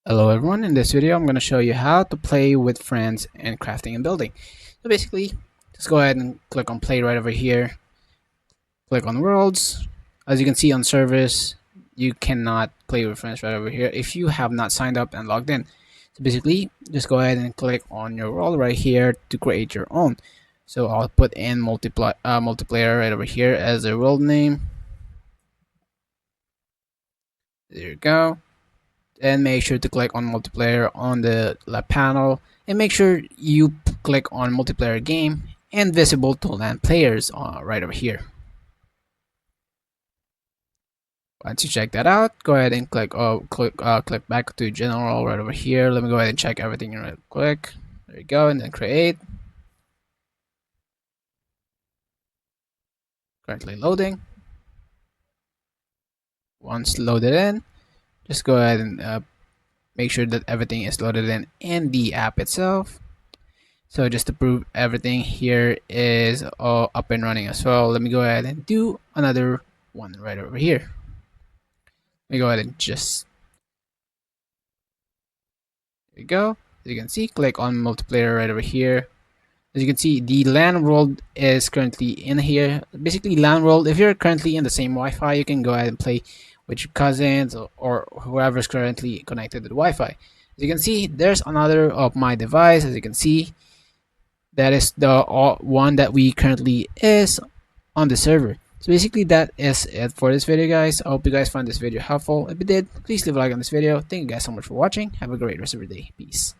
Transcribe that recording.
Hello everyone, in this video I'm going to show you how to play with friends in crafting and building. So basically, just go ahead and click on play right over here, click on worlds. As you can see on service, you cannot play with friends right over here if you have not signed up and logged in. So basically, just go ahead and click on your world right here to create your own. So I'll put in multiplayer right over here as a world name. There you go. And make sure to click on multiplayer on the left panel, and make sure you click on multiplayer game and visible to LAN players right over here. Once you check that out, go ahead and click back to general right over here. Let me go ahead and check everything real quick. There you go, and then create. Currently loading. Once loaded in, just go ahead and make sure that everything is loaded in the app itself. So just to prove everything here is all up and running as well, let me go ahead and do another one right over here. Let me go ahead and just, there you go. As you can see, click on multiplayer right over here. As you can see, the LAN world is currently in here. Basically, LAN world, if you're currently in the same Wi-Fi, you can go ahead and play with your cousins or whoever's currently connected to the Wi-Fi. As you can see, there's another of my device. As you can see, that is the one that we currently is on the server. So basically that is it for this video, guys. I hope you guys found this video helpful. If you did, please leave a like on this video. Thank you guys so much for watching. Have a great rest of your day. Peace.